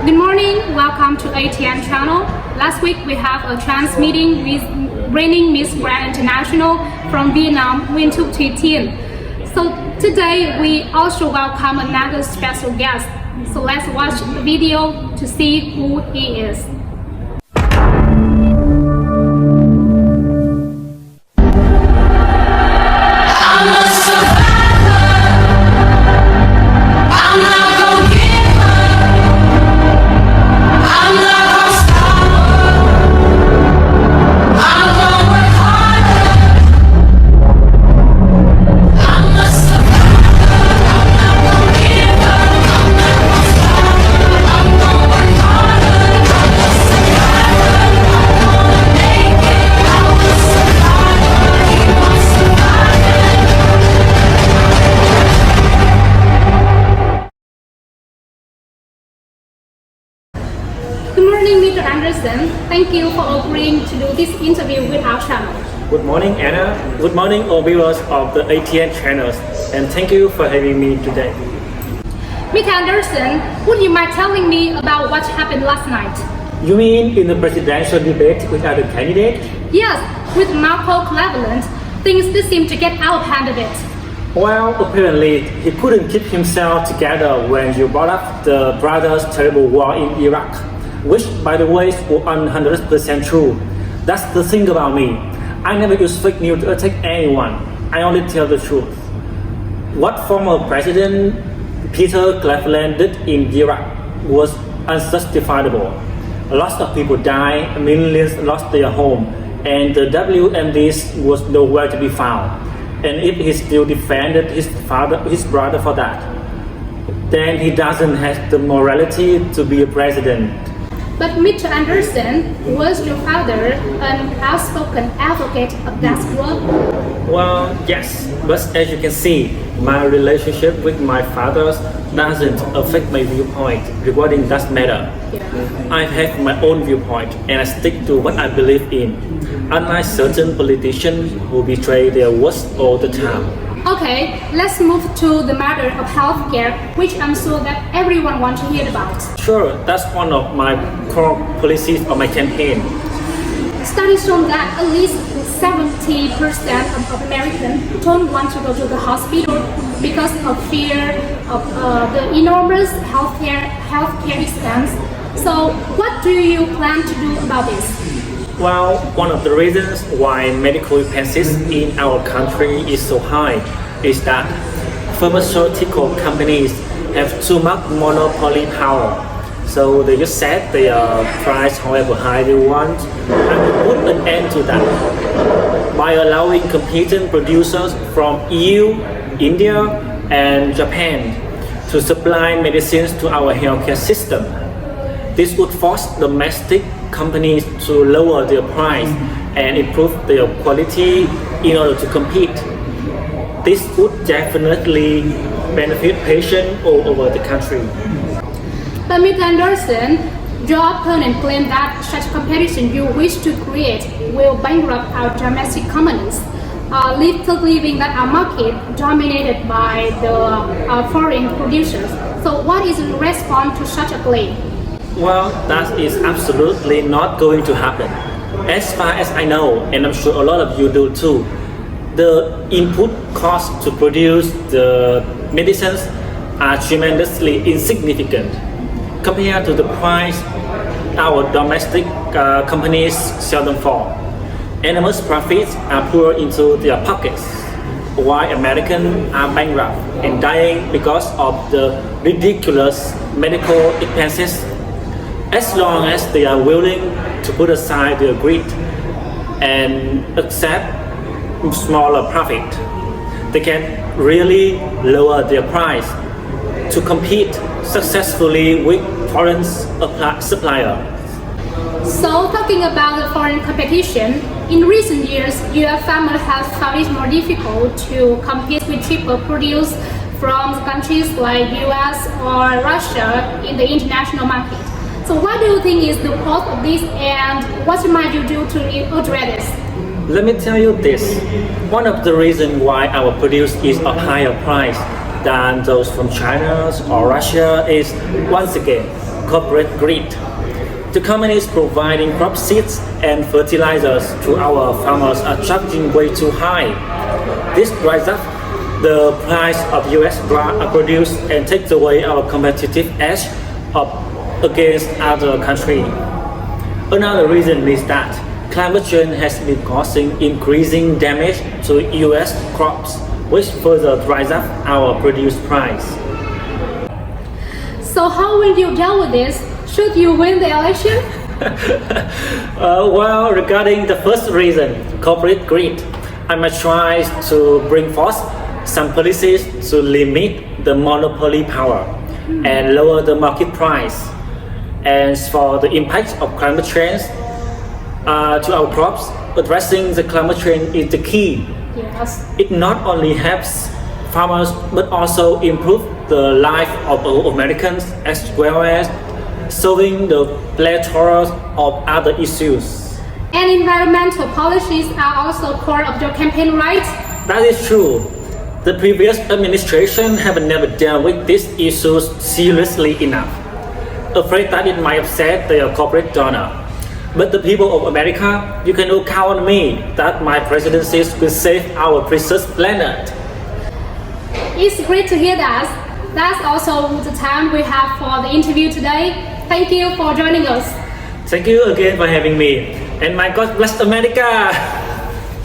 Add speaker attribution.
Speaker 1: Good morning, welcome to ATN channel. Last week we have a trans meeting with reigning Miss Grand International from Vietnam, Nguyen Thu Thien. So today we also welcome another special guest. So let's watch the video to see who he is. Good morning, Mr. Anderson. Thank you for agreeing to do this interview with our channel.
Speaker 2: Good morning, Anna. Good morning, all viewers of the ATN channels, and thank you for having me today.
Speaker 1: Mr. Anderson, would you mind telling me about what happened last night?
Speaker 2: You mean in the presidential debate with other candidates?
Speaker 1: Yes, with Marco Cleveland, things did seem to get out of hand a bit.
Speaker 2: Well, apparently he couldn't keep himself together when you brought up the brothers' terrible war in Iraq, which, by the way, is 100% true. That's the thing about me. I never use fake news to attack anyone. I only tell the truth. What former President Peter Cleveland did in Iraq was unjustifiable. Lots of people died, millions lost their home, and the WMDs was nowhere to be found. And if he still defended his brother for that, then he doesn't have the morality to be a president.
Speaker 1: But Mr. Anderson, was your father an outspoken advocate of that group?
Speaker 2: Well, yes, but as you can see, my relationship with my father doesn't affect my viewpoint regarding that matter.
Speaker 1: Yeah.
Speaker 2: I have my own viewpoint and I stick to what I believe in, unlike certain politicians who betray their words all the time.
Speaker 1: Okay, let's move to the matter of healthcare, which I'm sure that everyone wants to hear about.
Speaker 2: Sure, that's one of my core policies of my campaign.
Speaker 1: Studies show that at least 70% of Americans don't want to go to the hospital because of fear of the enormous healthcare expense. So, what do you plan to do about this?
Speaker 2: Well, one of the reasons why medical expenses in our country is so high is that pharmaceutical companies have too much monopoly power. So they just set their price however high they want and put an end to that by allowing competent producers from EU, India and Japan to supply medicines to our healthcare system. This would force domestic companies to lower their price and improve their quality in order to compete. This would definitely benefit patients all over the country.
Speaker 1: But Mr. Anderson, your opponent claimed that such competition you wish to create will bankrupt our domestic companies, leaving that our market dominated by the foreign producers. So what is the response to such a claim?
Speaker 2: Well, that is absolutely not going to happen. As far as I know, and I'm sure a lot of you do too, the input costs to produce the medicines are tremendously insignificant compared to the price our domestic companies sell them for. Enormous profits are poured into their pockets, while Americans are bankrupt and dying because of the ridiculous medical expenses. As long as they are willing to put aside their greed and accept smaller profit, they can really lower their price to compete successfully with foreign suppliers.
Speaker 1: So talking about the foreign competition, in recent years, your family has found it more difficult to compete with cheaper produce from countries like US or Russia in the international market. So what do you think is the cause of this and what might you do to address this?
Speaker 2: Let me tell you this. One of the reasons why our produce is of higher price than those from China or Russia is, once again, corporate greed. The companies providing crop seeds and fertilizers to our farmers are charging way too high. This drives up the price of US produce and takes away our competitive edge against other countries. Another reason is that climate change has been causing increasing damage to US crops, which further drives up our produce price.
Speaker 1: So how will you deal with this? Should you win the election?
Speaker 2: Well, regarding the first reason, corporate greed, I might try to bring forth some policies to limit the monopoly power and lower the market price. And for the impact of climate change to our crops, addressing the climate change is the key.
Speaker 1: Yes.
Speaker 2: It not only helps farmers but also improve the life of Americans as well as solving the plethora of other issues.
Speaker 1: And environmental policies are also core of your campaign, right?
Speaker 2: That is true. The previous administration have never dealt with these issues seriously enough, afraid that it might upset their corporate donor. But the people of America, you can all count on me that my presidency will save our precious planet.
Speaker 1: It's great to hear that. That's also the time we have for the interview today. Thank you for joining us.
Speaker 2: Thank you again for having me. And my God bless America!